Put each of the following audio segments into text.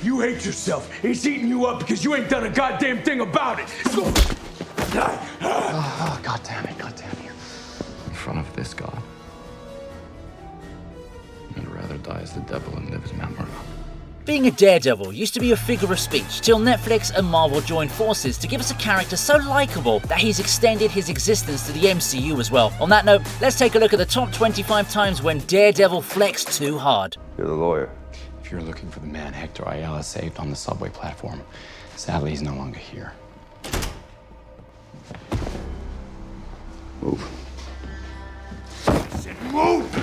You hate yourself. He's eating you up because you ain't done a goddamn thing about it. God damn it, God damn you. In front of this god, I'd rather die as the devil and live as Mount Murdoch. Being a Daredevil used to be a figure of speech till Netflix and Marvel joined forces to give us a character so likable that he's extended his existence to the MCU as well. On that note, let's take a look at the top 25 times when Daredevil flexed too hard. You're the lawyer. If you're looking for the man Hector Ayala saved on the subway platform, sadly he's no longer here. Move. Move!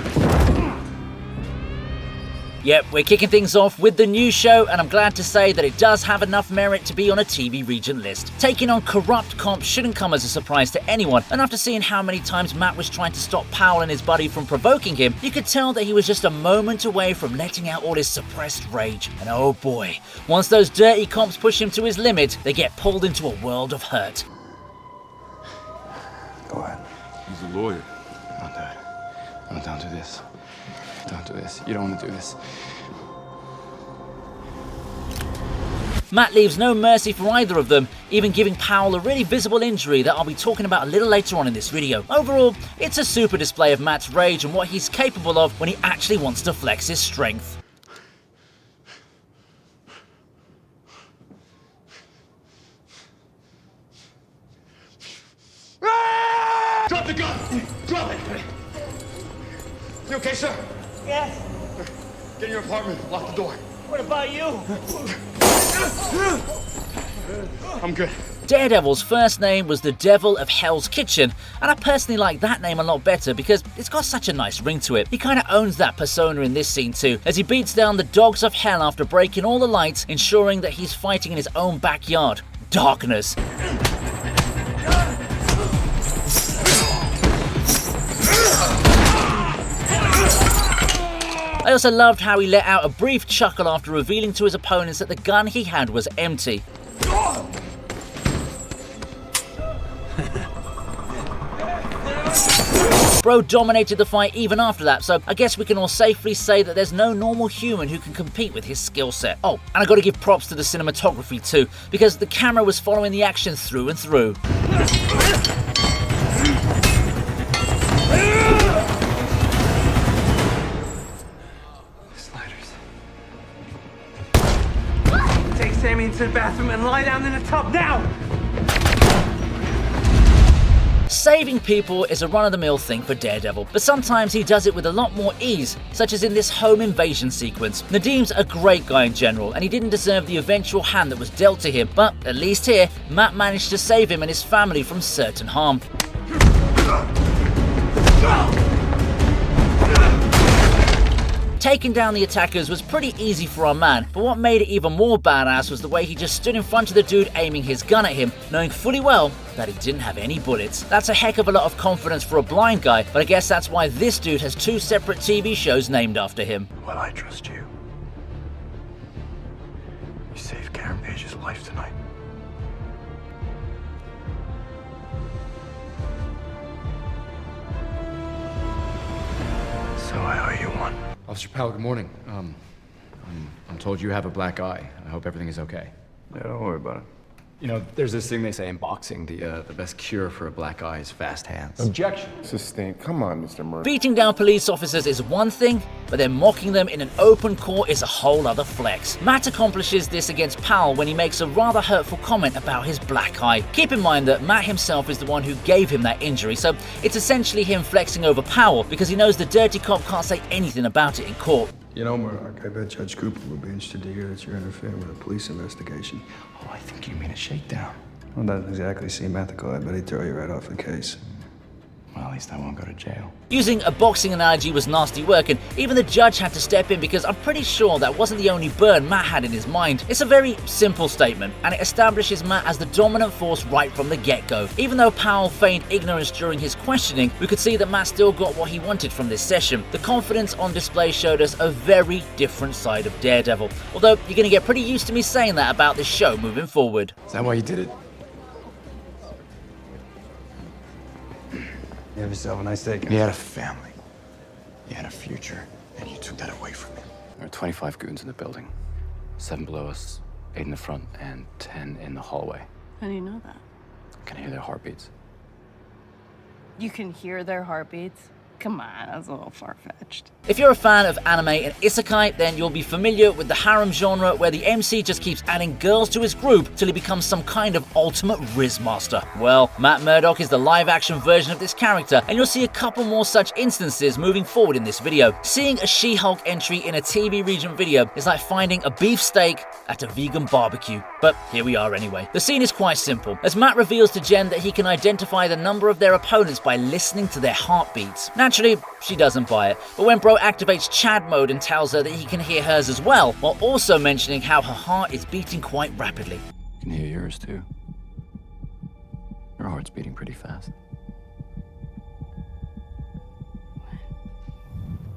Yep, we're kicking things off with the new show, and I'm glad to say that it does have enough merit to be on a TV Regent list. Taking on corrupt cops shouldn't come as a surprise to anyone, and after seeing how many times Matt was trying to stop Powell and his buddy from provoking him, you could tell that he was just a moment away from letting out all his suppressed rage. And oh boy, once those dirty cops push him to his limit, they get pulled into a world of hurt. Go ahead. He's a lawyer. Don't do it. No, don't do this. Don't do this. You don't want to do this. Matt leaves no mercy for either of them, even giving Powell a really visible injury that I'll be talking about a little later on in this video. Overall, it's a super display of Matt's rage and what he's capable of when he actually wants to flex his strength. Drop the gun! Drop it! You okay, sir? Yes. Get in your apartment. Lock the door. What about you? I'm good. Daredevil's first name was the Devil of Hell's Kitchen, and I personally like that name a lot better because it's got such a nice ring to it. He kinda owns that persona in this scene too, as he beats down the dogs of hell after breaking all the lights, ensuring that he's fighting in his own backyard. Darkness. I also loved how he let out a brief chuckle after revealing to his opponents that the gun he had was empty. Bro dominated the fight even after that, so I guess we can all safely say that there's no normal human who can compete with his skill set. Oh, and I gotta give props to the cinematography too, because the camera was following the action through and through. Take Sammy into the bathroom and lie down in the tub now! Saving people is a run-of-the-mill thing for Daredevil, but sometimes he does it with a lot more ease, such as in this home invasion sequence. Nadim's a great guy in general, and he didn't deserve the eventual hand that was dealt to him, but at least here, Matt managed to save him and his family from certain harm. Taking down the attackers was pretty easy for our man, but what made it even more badass was the way he just stood in front of the dude aiming his gun at him, knowing fully well that he didn't have any bullets. That's a heck of a lot of confidence for a blind guy, but I guess that's why this dude has 2 separate TV shows named after him. Well, I trust you. You saved Karen Page's life tonight. So I owe you one. Officer Powell, good morning. I'm told you have a black eye. I hope everything is okay. Yeah, don't worry about it. You know, there's this thing they say in boxing, the best cure for a black eye is fast hands. Objection. Sustained. Come on, Mr. Murdoch. Beating down police officers is one thing, but then mocking them in an open court is a whole other flex. Matt accomplishes this against Powell when he makes a rather hurtful comment about his black eye. Keep in mind that Matt himself is the one who gave him that injury, so it's essentially him flexing over Powell because he knows the dirty cop can't say anything about it in court. You know, Murdoch, I bet Judge Cooper would be interested to hear that you're interfering with a police investigation. Oh, I think you mean a shakedown. Well, doesn't exactly seem ethical. I bet he'd throw you right off the case. Well, at least I won't go to jail. Using a boxing analogy was nasty work, and even the judge had to step in because I'm pretty sure that wasn't the only burn Matt had in his mind. It's a very simple statement, and it establishes Matt as the dominant force right from the get-go. Even though Powell feigned ignorance during his questioning, we could see that Matt still got what he wanted from this session. The confidence on display showed us a very different side of Daredevil, although you're gonna get pretty used to me saying that about this show moving forward. Is that why you did it? You have yourself a nice day, He had a family. He had a future, and you took that away from him. There are 25 goons in the building. 7 below us, 8 in the front, and 10 in the hallway. How do you know that? I can hear their heartbeats. You can hear their heartbeats? Come on, that's a little far-fetched. If you're a fan of anime and isekai, then you'll be familiar with the harem genre where the MC just keeps adding girls to his group till he becomes some kind of ultimate Riz master. Well, Matt Murdock is the live-action version of this character, and you'll see a couple more such instances moving forward in this video. Seeing a She-Hulk entry in a TV Regent video is like finding a beef steak at a vegan barbecue. But here we are anyway. The scene is quite simple, as Matt reveals to Jen that he can identify the number of their opponents by listening to their heartbeats. Naturally, she doesn't buy it, but when Bro activates Chad mode and tells her that he can hear hers as well, while also mentioning how her heart is beating quite rapidly. I can hear yours too. Your heart's beating pretty fast.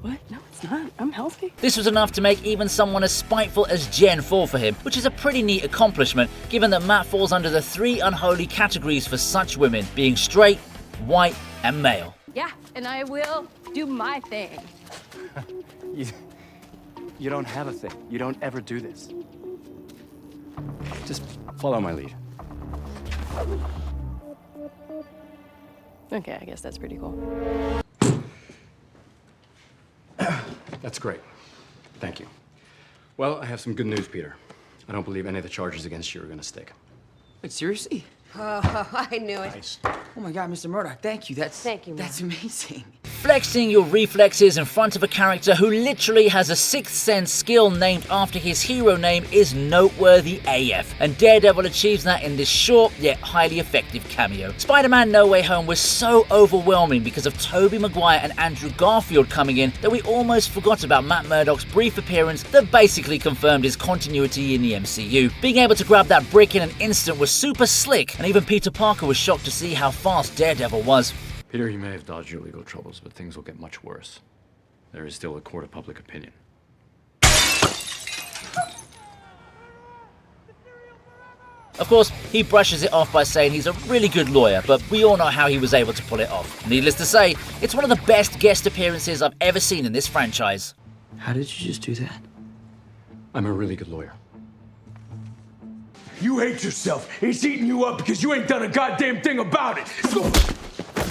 What? No, it's not. I'm healthy. This was enough to make even someone as spiteful as Jen fall for him, which is a pretty neat accomplishment, given that Matt falls under the 3 unholy categories for such women, being straight, white, and male. Yeah, and I will do my thing. You don't have a thing. You don't ever do this. Just follow my lead. Okay, I guess that's pretty cool. That's great. Thank you. Well, I have some good news, Peter. I don't believe any of the charges against you are going to stick. Wait, seriously? I knew it. Nice. Oh my God, Mr. Murdoch, thank you. Thank you, That's amazing. Flexing your reflexes in front of a character who literally has a sixth sense skill named after his hero name is noteworthy AF, and Daredevil achieves that in this short yet highly effective cameo. Spider-Man No Way Home was so overwhelming because of Tobey Maguire and Andrew Garfield coming in that we almost forgot about Matt Murdock's brief appearance that basically confirmed his continuity in the MCU. Being able to grab that brick in an instant was super slick, and even Peter Parker was shocked to see how fast Daredevil was. Peter, you may have dodged your legal troubles, but things will get much worse. There is still a court of public opinion. Of course, he brushes it off by saying he's a really good lawyer, but we all know how he was able to pull it off. Needless to say, it's one of the best guest appearances I've ever seen in this franchise. How did you just do that? I'm a really good lawyer. You hate yourself. He's eating you up because you ain't done a goddamn thing about it.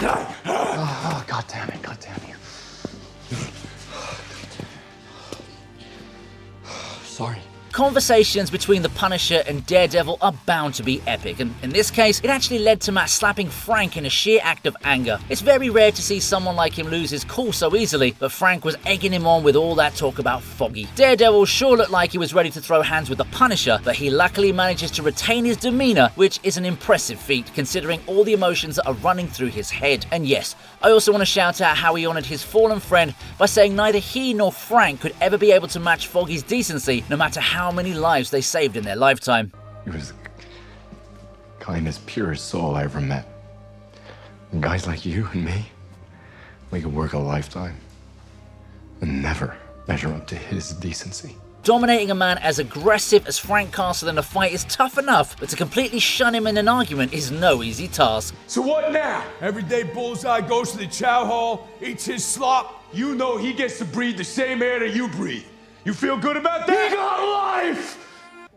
Oh, God damn it, Sorry. Conversations between the Punisher and Daredevil are bound to be epic, and in this case, it actually led to Matt slapping Frank in a sheer act of anger. It's very rare to see someone like him lose his cool so easily, but Frank was egging him on with all that talk about Foggy. Daredevil sure looked like he was ready to throw hands with the Punisher, but he luckily manages to retain his demeanor, which is an impressive feat considering all the emotions that are running through his head. And yes, I also want to shout out how he honored his fallen friend by saying neither he nor Frank could ever be able to match Foggy's decency, no matter how many lives they saved in their lifetime. He was the kindest, purest soul I ever met. And guys like you and me, we could work a lifetime and never measure up to his decency. Dominating a man as aggressive as Frank Castle in a fight is tough enough, but to completely shun him in an argument is no easy task. So what now? Every day Bullseye goes to the chow hall, eats his slop. You know he gets to breathe the same air that you breathe. You feel good about that? He got life!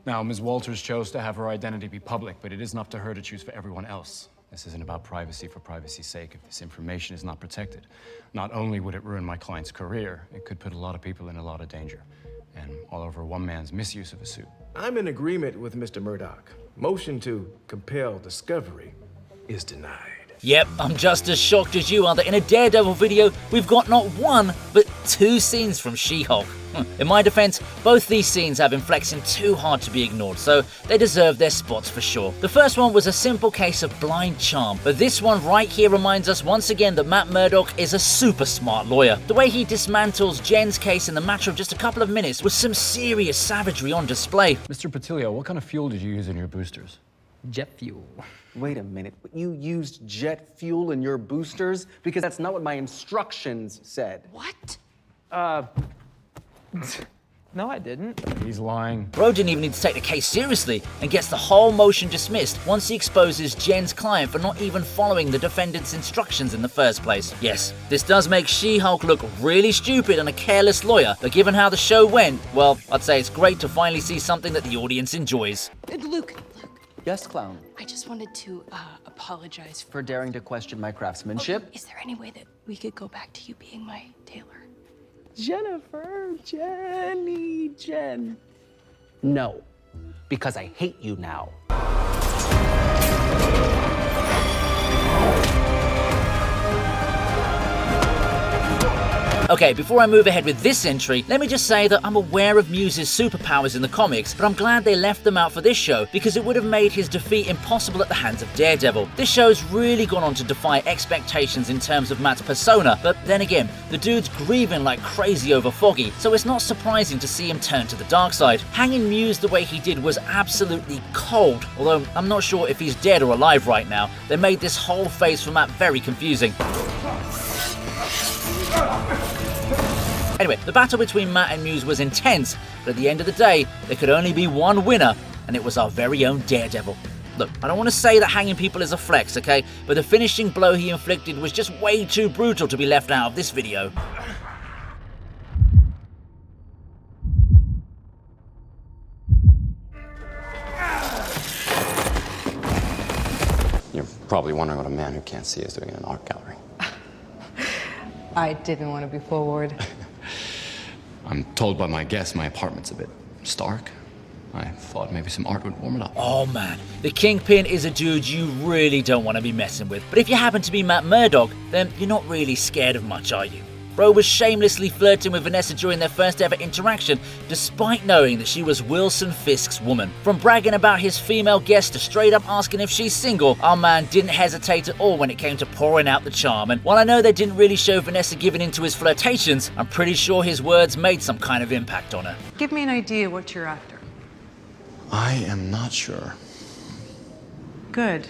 Now, Ms. Walters chose to have her identity be public, but it isn't up to her to choose for everyone else. This isn't about privacy for privacy's sake. If this information is not protected, not only would it ruin my client's career, it could put a lot of people in a lot of danger. And all over one man's misuse of a suit. I'm in agreement with Mr. Murdoch. Motion to compel discovery is denied. Yep, I'm just as shocked as you are that in a Daredevil video, we've got not one, but 2 scenes from She-Hulk. In my defense, both these scenes have been flexing too hard to be ignored, so they deserve their spots for sure. The first one was a simple case of blind charm, but this one right here reminds us once again that Matt Murdock is a super smart lawyer. The way he dismantles Jen's case in the matter of just a couple of minutes was some serious savagery on display. Mr. Patilio, what kind of fuel did you use in your boosters? Jet fuel. Wait a minute, you used jet fuel in your boosters? Because that's not what my instructions said. What? No, I didn't. He's lying. Bro didn't even need to take the case seriously and gets the whole motion dismissed once he exposes Jen's client for not even following the defendant's instructions in the first place. Yes, this does make She-Hulk look really stupid and a careless lawyer, but given how the show went, well, I'd say it's great to finally see something that the audience enjoys. Luke, Yes, clown. I just wanted to apologize For daring to question my craftsmanship. Is there any way that we could go back to you being my tailor? Jennifer, Jenny, Jen. No, because I hate you now. Okay, before I move ahead with this entry, let me just say that I'm aware of Muse's superpowers in the comics, but I'm glad they left them out for this show because it would have made his defeat impossible at the hands of Daredevil. This show's really gone on to defy expectations in terms of Matt's persona, but then again, the dude's grieving like crazy over Foggy, so it's not surprising to see him turn to the dark side. Hanging Muse the way he did was absolutely cold, although I'm not sure if he's dead or alive right now. They made this whole phase for Matt very confusing. Anyway, the battle between Matt and Muse was intense, but at the end of the day, there could only be one winner, and it was our very own Daredevil. Look, I don't want to say that hanging people is a flex, okay? But the finishing blow he inflicted was just way too brutal to be left out of this video. You're probably wondering what a man who can't see is doing in an art gallery. I didn't want to be forward. I'm told by my guests my apartment's a bit stark. I thought maybe some art would warm it up. Oh man, the Kingpin is a dude you really don't want to be messing with. But if you happen to be Matt Murdock, then you're not really scared of much, are you? Bro was shamelessly flirting with Vanessa during their first ever interaction, despite knowing that she was Wilson Fisk's woman. From bragging about his female guest to straight up asking if she's single, our man didn't hesitate at all when it came to pouring out the charm. And while I know they didn't really show Vanessa giving into his flirtations, I'm pretty sure his words made some kind of impact on her. Give me an idea what you're after. I am not sure. Good.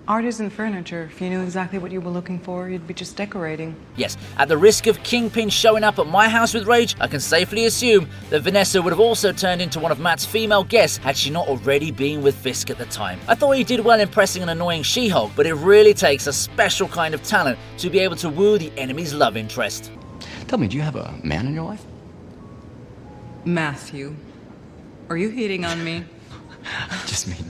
Art isn't furniture. If you knew exactly what you were looking for, you'd be just decorating. Yes, at the risk of Kingpin showing up at my house with rage, I can safely assume that Vanessa would have also turned into one of Matt's female guests had she not already been with Fisk at the time. I thought he did well impressing an annoying She-Hulk, but it really takes a special kind of talent to be able to woo the enemy's love interest. Tell me, do you have a man in your life? Matthew, are you hating on me? I just mean,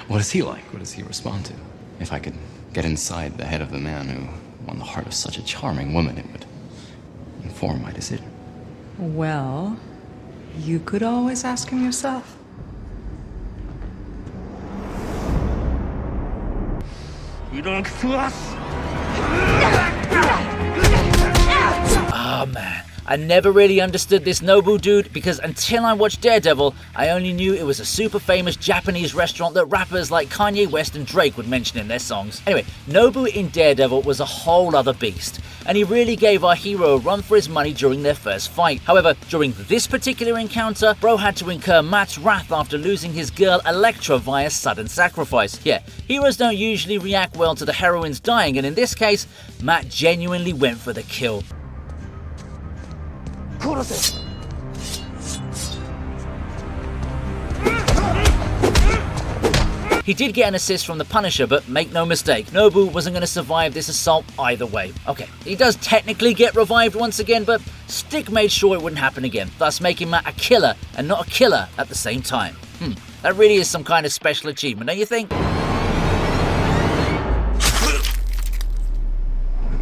what is he like? What does he respond to? If I could get inside the head of the man who won the heart of such a charming woman, it would inform my decision. Well, you could always ask him yourself. You don't trust? Oh man, I never really understood this Nobu dude because until I watched Daredevil, I only knew it was a super famous Japanese restaurant that rappers like Kanye West and Drake would mention in their songs. Anyway, Nobu in Daredevil was a whole other beast, and he really gave our hero a run for his money during their first fight. However, during this particular encounter, Bro had to incur Matt's wrath after losing his girl Elektra via sudden sacrifice. Yeah, heroes don't usually react well to the heroines dying, and in this case, Matt genuinely went for the kill. He did get an assist from the Punisher, but make no mistake, Nobu wasn't going to survive this assault either way. Okay, he does technically get revived once again, but Stick made sure it wouldn't happen again, thus making Matt a killer and not a killer at the same time. That really is some kind of special achievement, don't you think?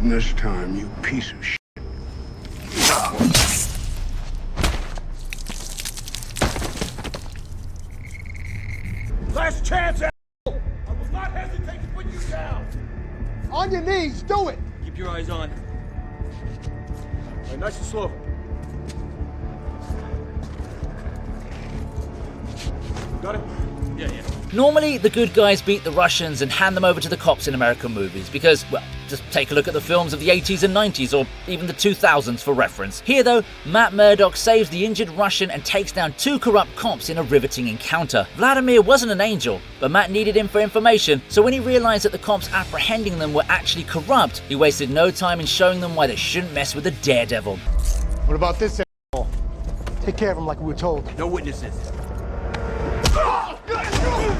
This time, you piece of shit. Last chance, I will not hesitate to put you down. On your knees, do it. Keep your eyes on. All right, nice and slow. Got it? Yeah. Normally, the good guys beat the Russians and hand them over to the cops in American movies because, well, just take a look at the films of the 80s and 90s or even the 2000s for reference. Here though, Matt Murdock saves the injured Russian and takes down two corrupt cops in a riveting encounter. Vladimir wasn't an angel, but Matt needed him for information, so when he realized that the cops apprehending them were actually corrupt, he wasted no time in showing them why they shouldn't mess with the Daredevil. What about this asshole? Take care of him like we were told. No witnesses.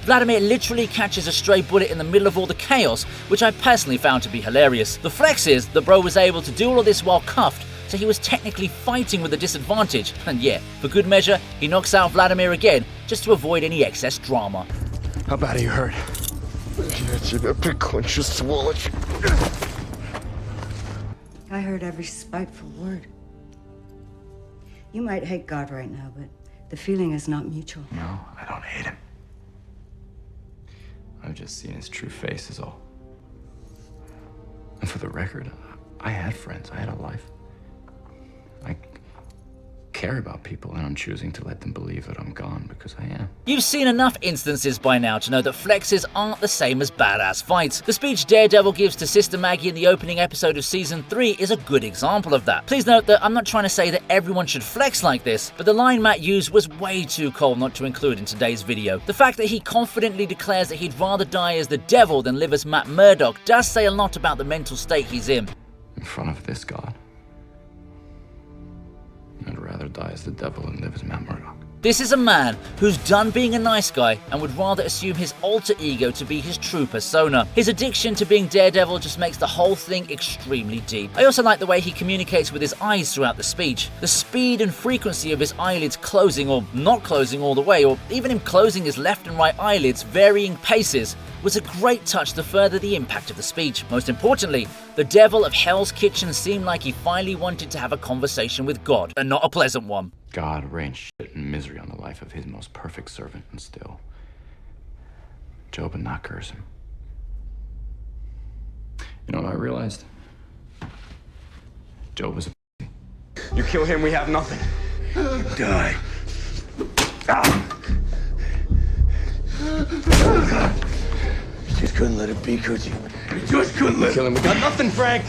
Vladimir literally catches a stray bullet in the middle of all the chaos, which I personally found to be hilarious. The flex is the bro was able to do all of this while cuffed, so he was technically fighting with a disadvantage. And yeah, for good measure, he knocks out Vladimir again, just to avoid any excess drama. How bad are you hurt? I heard every spiteful word. You might hate God right now, but the feeling is not mutual. No, I don't hate him. I've just seen his true face is all. And for the record, I had friends. I had a life. I care about people, and I'm choosing to let them believe that I'm gone because I am. You've seen enough instances by now to know that flexes aren't the same as badass fights. The speech Daredevil gives to Sister Maggie in the opening episode of Season 3 is a good example of that. Please note that I'm not trying to say that everyone should flex like this, but the line Matt used was way too cold not to include in today's video. The fact that he confidently declares that he'd rather die as the devil than live as Matt Murdock does say a lot about the mental state he's in. In front of this God, I'd rather die as the devil than live as Matt Murdock. This is a man who's done being a nice guy and would rather assume his alter ego to be his true persona. His addiction to being Daredevil just makes the whole thing extremely deep. I also like the way he communicates with his eyes throughout the speech. The speed and frequency of his eyelids closing or not closing all the way, or even him closing his left and right eyelids varying paces, was a great touch to further the impact of the speech. Most importantly, the devil of Hell's Kitchen seemed like he finally wanted to have a conversation with God, and not a pleasant one. God rained shit and misery on the life of his most perfect servant, and still, Job would not curse him. You know what I realized? Job was a pussy. You kill him, we have nothing. You die. You just couldn't let it be, could you? You just couldn't let it Kill him, we got nothing, Frank!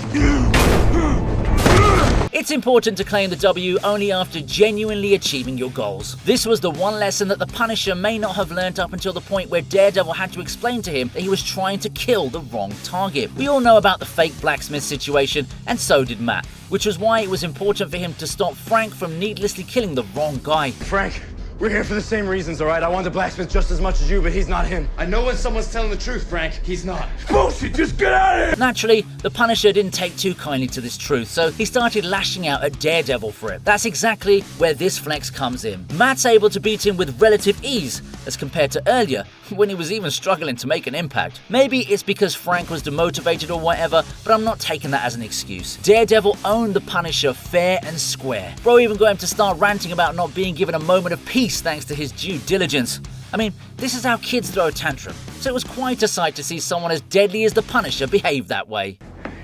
It's important to claim the W only after genuinely achieving your goals. This was the one lesson that the Punisher may not have learnt up until the point where Daredevil had to explain to him that he was trying to kill the wrong target. We all know about the fake blacksmith situation, and so did Matt, which was why it was important for him to stop Frank from needlessly killing the wrong guy. Frank, we're here for the same reasons, all right? I want the blacksmith just as much as you, but he's not him. I know when someone's telling the truth, Frank. He's not. Bullshit, just get out of here! Naturally, the Punisher didn't take too kindly to this truth, so he started lashing out at Daredevil for it. That's exactly where this flex comes in. Matt's able to beat him with relative ease, as compared to earlier, when he was even struggling to make an impact. Maybe it's because Frank was demotivated or whatever, but I'm not taking that as an excuse. Daredevil owned the Punisher fair and square. Bro even got him to start ranting about not being given a moment of peace thanks to his due diligence. I mean, this is how kids throw a tantrum, so it was quite a sight to see someone as deadly as the Punisher behave that way.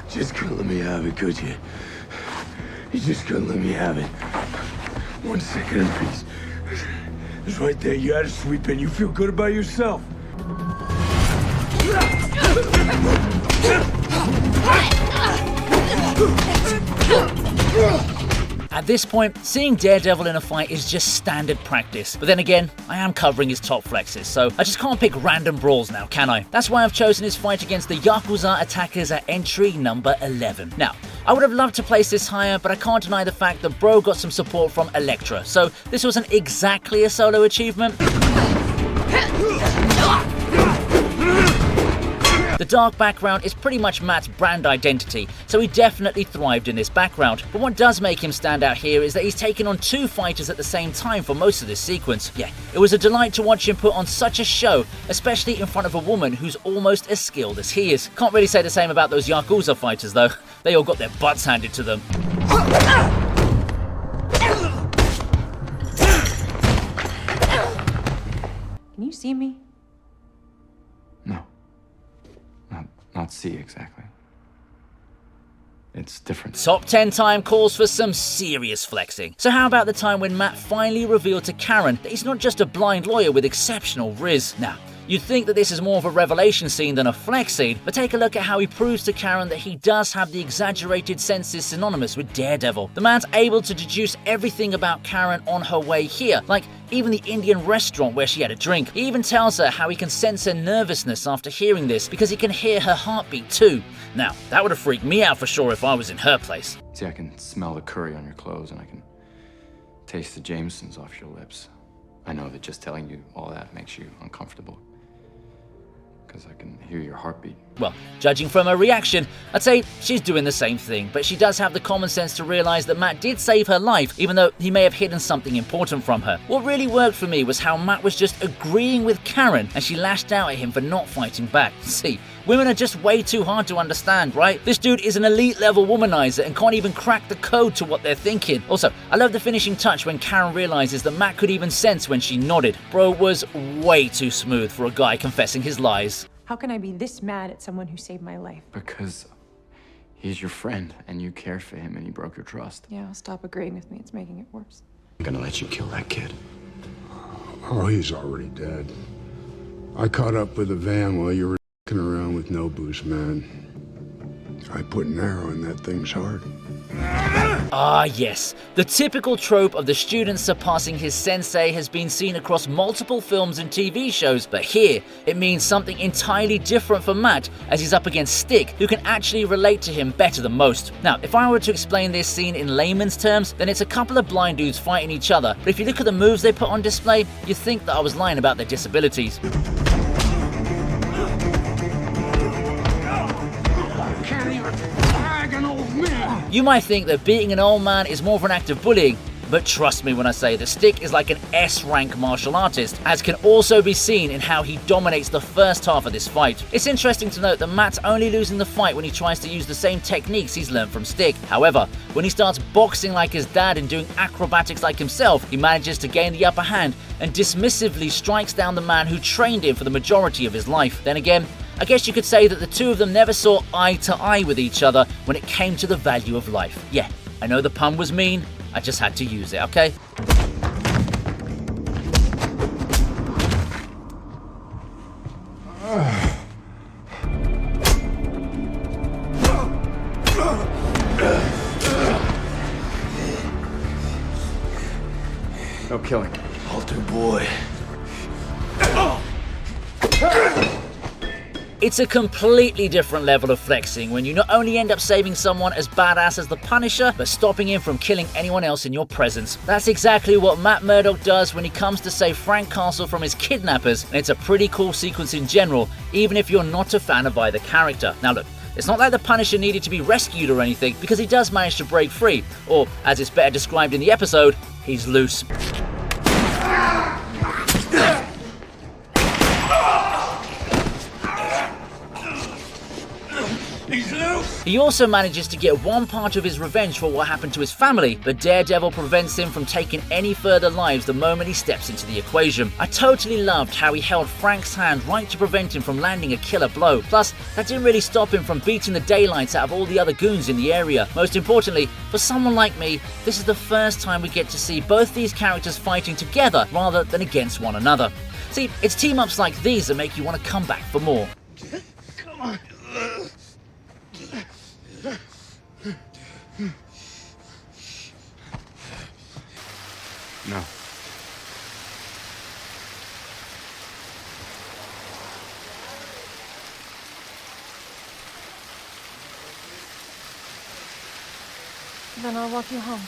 Just couldn't let me have it, could you? You just couldn't let me have it. 1 second in peace. It's right there. You had a sweep in. You feel good about yourself. At this point, seeing Daredevil in a fight is just standard practice. But then again, I am covering his top flexes, so I just can't pick random brawls now, can I? That's why I've chosen his fight against the Yakuza attackers at entry number 11. Now, I would have loved to place this higher, but I can't deny the fact that Bro got some support from Elektra, so this wasn't exactly a solo achievement. The dark background is pretty much Matt's brand identity, so he definitely thrived in this background. But what does make him stand out here is that he's taken on 2 fighters at the same time for most of this sequence. Yeah, it was a delight to watch him put on such a show, especially in front of a woman who's almost as skilled as he is. Can't really say the same about those Yakuza fighters though. They all got their butts handed to them. Can you see me? No. Not see exactly. It's different. Top 10 time calls for some serious flexing. So how about the time when Matt finally revealed to Karen that he's not just a blind lawyer with exceptional riz? Now, you'd think that this is more of a revelation scene than a flex scene, but take a look at how he proves to Karen that he does have the exaggerated senses synonymous with Daredevil. The man's able to deduce everything about Karen on her way here, like even the Indian restaurant where she had a drink. He even tells her how he can sense her nervousness after hearing this because he can hear her heartbeat too. Now, that would have freaked me out for sure if I was in her place. See, I can smell the curry on your clothes, and I can taste the Jamesons off your lips. I know that just telling you all that makes you uncomfortable. Because I can hear your heartbeat. Well, judging from her reaction, I'd say she's doing the same thing, but she does have the common sense to realize that Matt did save her life, even though he may have hidden something important from her. What really worked for me was how Matt was just agreeing with Karen, and she lashed out at him for not fighting back. See, women are just way too hard to understand, right? This dude is an elite level womanizer and can't even crack the code to what they're thinking. Also, I love the finishing touch when Karen realizes that Matt could even sense when she nodded. Bro was way too smooth for a guy confessing his lies. How can I be this mad at someone who saved my life? Because he's your friend, and you cared for him, and he broke your trust. Yeah, stop agreeing with me. It's making it worse. I'm gonna let you kill that kid. Oh, he's already dead. I caught up with the van while you were f***ing around with no boost, man. I put an arrow in that thing's heart. Ah yes, the typical trope of the student surpassing his sensei has been seen across multiple films and TV shows, but here it means something entirely different for Matt, as he's up against Stick, who can actually relate to him better than most. Now, if I were to explain this scene in layman's terms, then it's a couple of blind dudes fighting each other, but if you look at the moves they put on display, you'd think that I was lying about their disabilities. You might think that beating an old man is more of an act of bullying, but trust me when I say that Stick is like an S-rank martial artist, as can also be seen in how he dominates the first half of this fight. It's interesting to note that Matt's only losing the fight when he tries to use the same techniques he's learned from Stick. However, when he starts boxing like his dad and doing acrobatics like himself, he manages to gain the upper hand and dismissively strikes down the man who trained him for the majority of his life. Then again, I guess you could say that the two of them never saw eye to eye with each other when it came to the value of life. Yeah, I know the pun was mean, I just had to use it, okay? No killing. Altar boy. It's a completely different level of flexing when you not only end up saving someone as badass as the Punisher, but stopping him from killing anyone else in your presence. That's exactly what Matt Murdock does when he comes to save Frank Castle from his kidnappers, and it's a pretty cool sequence in general, even if you're not a fan of either character. Now look, it's not like the Punisher needed to be rescued or anything, because he does manage to break free, or as it's better described in the episode, he's loose. He also manages to get one part of his revenge for what happened to his family, but Daredevil prevents him from taking any further lives the moment he steps into the equation. I totally loved how he held Frank's hand right to prevent him from landing a killer blow. Plus, that didn't really stop him from beating the daylights out of all the other goons in the area. Most importantly, for someone like me, this is the first time we get to see both these characters fighting together rather than against one another. See, it's team-ups like these that make you want to come back for more. Come on. No. Then I'll walk you home.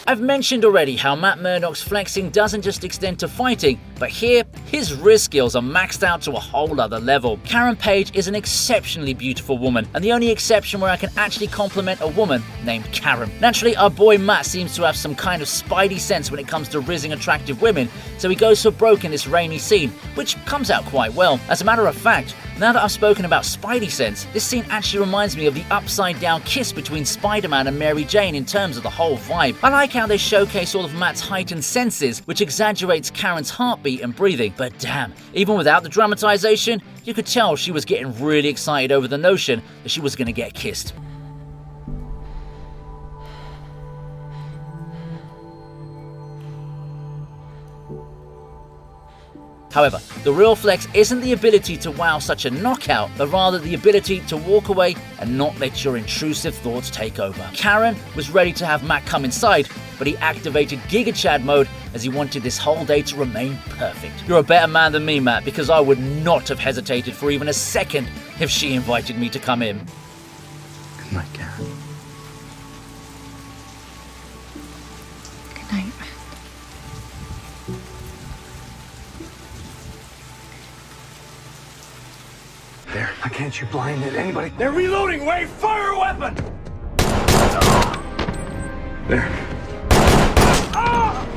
I've mentioned already how Matt Murdock's flexing doesn't just extend to fighting, but here, his wrist skills are maxed out to a whole other level. Karen Page is an exceptionally beautiful woman, and the only exception where I can actually compliment a woman named Karen. Naturally, our boy Matt seems to have some kind of spidey sense when it comes to rizzing attractive women, so he goes for broke in this rainy scene, which comes out quite well. As a matter of fact, now that I've spoken about spidey sense, this scene actually reminds me of the upside-down kiss between Spider-Man and Mary Jane in terms of the whole vibe. I like how they showcase all of Matt's heightened senses, which exaggerates Karen's heartbeat and breathing. But damn, even without the dramatization, you could tell she was getting really excited over the notion that she was gonna get kissed. However, the real flex isn't the ability to wow such a knockout, but rather the ability to walk away and not let your intrusive thoughts take over. Karen was ready to have Matt come inside, but he activated Giga Chad mode as he wanted this whole day to remain perfect. You're a better man than me, Matt, because I would not have hesitated for even a second if she invited me to come in. Good night, Karen. Good night. There. Why can't you blind it? Anybody? They're reloading! Wait! Fire a weapon! There.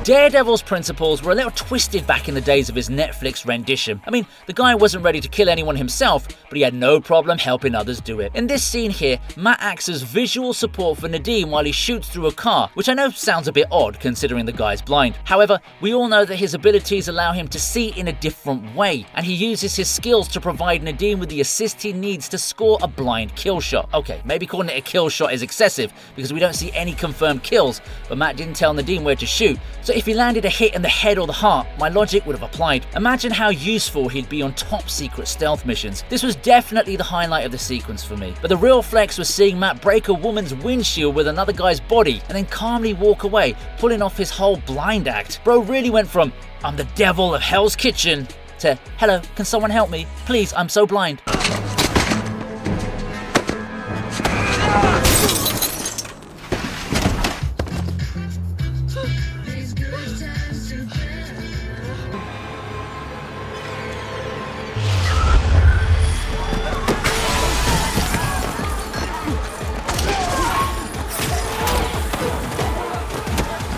Daredevil's principles were a little twisted back in the days of his Netflix rendition. I mean, the guy wasn't ready to kill anyone himself, but he had no problem helping others do it. In this scene here, Matt acts as visual support for Nadeem while he shoots through a car, which I know sounds a bit odd considering the guy's blind. However, we all know that his abilities allow him to see in a different way, and he uses his skills to provide Nadeem with the assist he needs to score a blind kill shot. Okay, maybe calling it a kill shot is excessive, because we don't see any confirmed kills, but Matt didn't tell Nadeem where to shoot, so if he landed a hit in the head or the heart, my logic would have applied. Imagine how useful he'd be on top secret stealth missions. This was definitely the highlight of the sequence for me. But the real flex was seeing Matt break a woman's windshield with another guy's body and then calmly walk away, pulling off his whole blind act. Bro really went from, "I'm the devil of Hell's Kitchen," to, "Hello, can someone help me? Please, I'm so blind."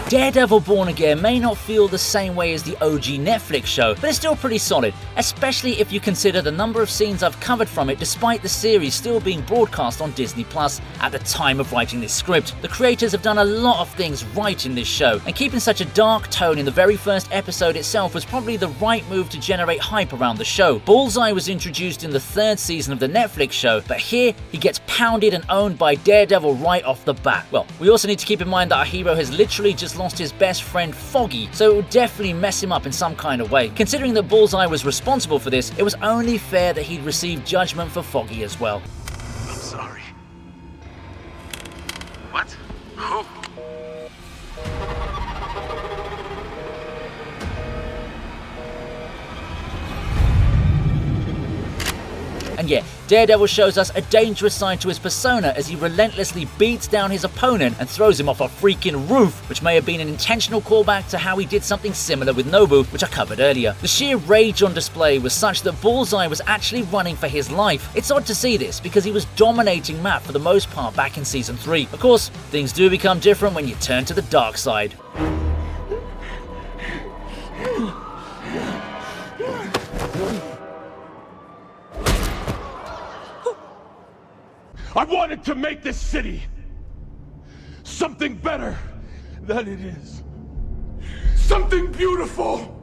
Daredevil Born Again may not feel the same way as the OG Netflix show, but it's still pretty solid, especially if you consider the number of scenes I've covered from it despite the series still being broadcast on Disney Plus at the time of writing this script. The creators have done a lot of things right in this show, and keeping such a dark tone in the very first episode itself was probably the right move to generate hype around the show. Bullseye was introduced in the 3rd season of the Netflix show, but here he gets pounded and owned by Daredevil right off the bat. Well, we also need to keep in mind that our hero has literally just lost his best friend Foggy, so it would definitely mess him up in some kind of way. Considering that Bullseye was responsible for this, it was only fair that he'd receive judgment for Foggy as well. I'm sorry. What? Who? And yeah, Daredevil shows us a dangerous side to his persona as he relentlessly beats down his opponent and throws him off a freaking roof, which may have been an intentional callback to how he did something similar with Nobu, which I covered earlier. The sheer rage on display was such that Bullseye was actually running for his life. It's odd to see this because he was dominating Matt for the most part back in season 3. Of course, things do become different when you turn to the dark side. I wanted to make this city something better than it is. Something beautiful.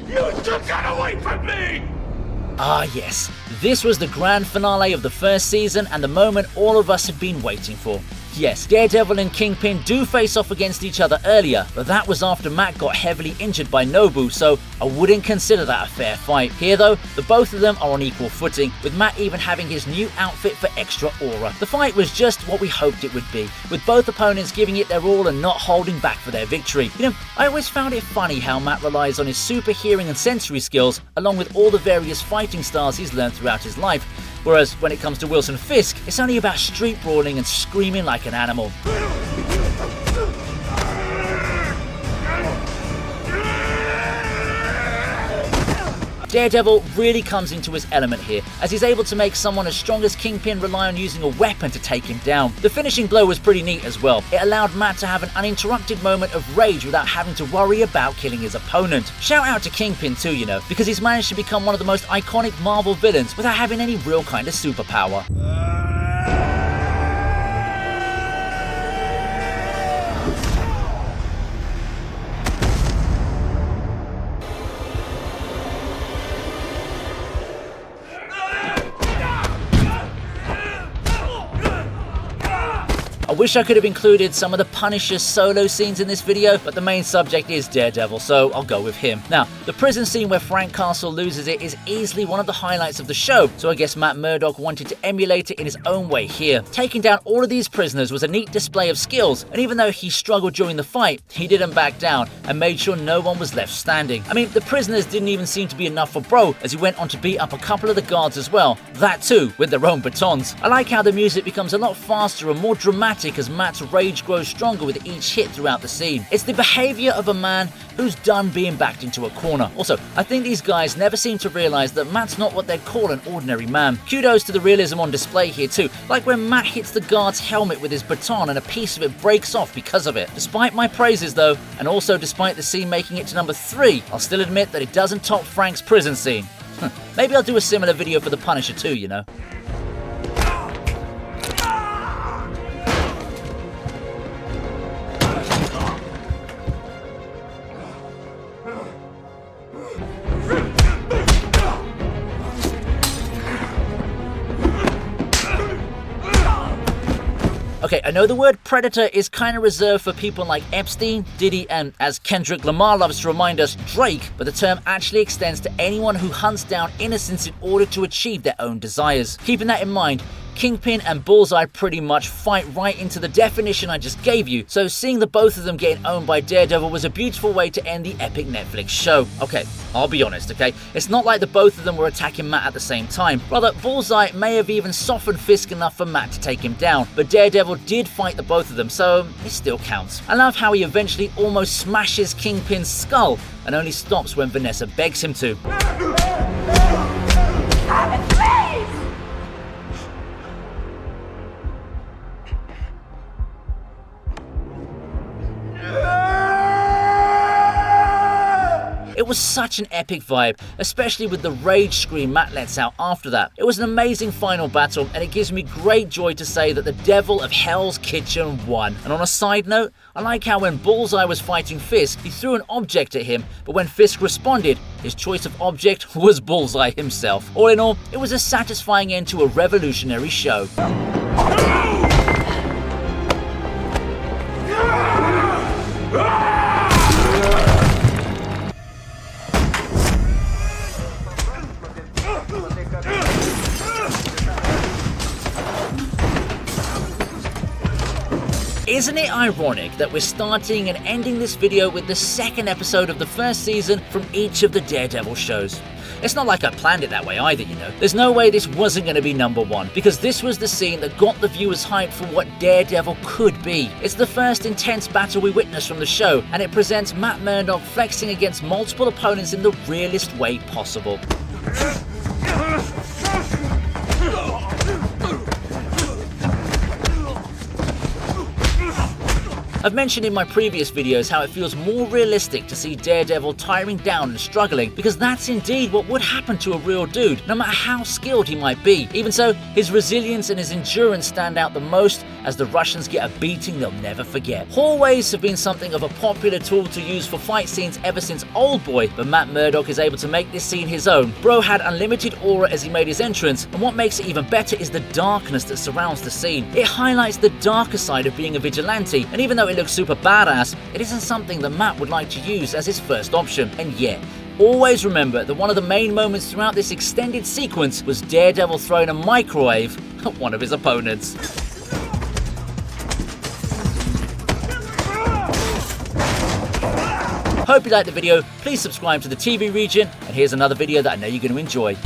You took that away from me! Ah yes, this was the grand finale of the first season and the moment all of us had been waiting for. Yes, Daredevil and Kingpin do face off against each other earlier, but that was after Matt got heavily injured by Nobu, so I wouldn't consider that a fair fight. Here though, the both of them are on equal footing, with Matt even having his new outfit for extra aura. The fight was just what we hoped it would be, with both opponents giving it their all and not holding back for their victory. You know, I always found it funny how Matt relies on his super hearing and sensory skills, along with all the various fighting styles he's learned throughout his life. Whereas when it comes to Wilson Fisk, it's only about street brawling and screaming like an animal. Daredevil really comes into his element here, as he's able to make someone as strong as Kingpin rely on using a weapon to take him down. The finishing blow was pretty neat as well. It allowed Matt to have an uninterrupted moment of rage without having to worry about killing his opponent. Shout out to Kingpin too, you know, because he's managed to become one of the most iconic Marvel villains without having any real kind of superpower. I wish I could have included some of the Punisher's solo scenes in this video, but the main subject is Daredevil, so I'll go with him. Now, the prison scene where Frank Castle loses it is easily one of the highlights of the show, so I guess Matt Murdock wanted to emulate it in his own way here. Taking down all of these prisoners was a neat display of skills, and even though he struggled during the fight, he didn't back down and made sure no one was left standing. I mean, the prisoners didn't even seem to be enough for Bro, as he went on to beat up a couple of the guards as well, that too with their own batons. I like how the music becomes a lot faster and more dramatic dramatic as Matt's rage grows stronger with each hit throughout the scene. It's the behavior of a man who's done being backed into a corner. Also, I think these guys never seem to realize that Matt's not what they'd call an ordinary man. Kudos to the realism on display here too, like when Matt hits the guard's helmet with his baton and a piece of it breaks off because of it. Despite my praises though, and also despite the scene making it to number 3, I'll still admit that it doesn't top Frank's prison scene. Maybe I'll do a similar video for The Punisher too, you know. Okay, I know the word predator is kind of reserved for people like Epstein, Diddy, and, as Kendrick Lamar loves to remind us, Drake, but the term actually extends to anyone who hunts down innocents in order to achieve their own desires. Keeping that in mind, Kingpin and Bullseye pretty much fight right into the definition I just gave you, so seeing the both of them getting owned by Daredevil was a beautiful way to end the epic Netflix show. Okay, I'll be honest, okay? It's not like the both of them were attacking Matt at the same time. Rather, Bullseye may have even softened Fisk enough for Matt to take him down, but Daredevil did fight the both of them, so it still counts. I love how he eventually almost smashes Kingpin's skull and only stops when Vanessa begs him to. It was such an epic vibe, especially with the rage scream Matt lets out after that. It was an amazing final battle, and it gives me great joy to say that the Devil of Hell's Kitchen won. And on a side note, I like how when Bullseye was fighting Fisk, he threw an object at him, but when Fisk responded, his choice of object was Bullseye himself. All in all, it was a satisfying end to a revolutionary show. Isn't it ironic that we're starting and ending this video with the second episode of the first season from each of the Daredevil shows? It's not like I planned it that way either, you know. There's no way this wasn't going to be number 1, because this was the scene that got the viewers hyped for what Daredevil could be. It's the first intense battle we witnessed from the show, and it presents Matt Murdock flexing against multiple opponents in the realest way possible. I've mentioned in my previous videos how it feels more realistic to see Daredevil tiring down and struggling, because that's indeed what would happen to a real dude, no matter how skilled he might be. Even so, his resilience and his endurance stand out the most as the Russians get a beating they'll never forget. Hallways have been something of a popular tool to use for fight scenes ever since Oldboy, but Matt Murdock is able to make this scene his own. Bro had unlimited aura as he made his entrance, and what makes it even better is the darkness that surrounds the scene. It highlights the darker side of being a vigilante, and even though it looks super badass, it isn't something that Matt would like to use as his first option. And yet, always remember that one of the main moments throughout this extended sequence was Daredevil throwing a microwave at one of his opponents. Hope you liked the video. Please subscribe to the TV Regent, and here's another video that I know you're going to enjoy.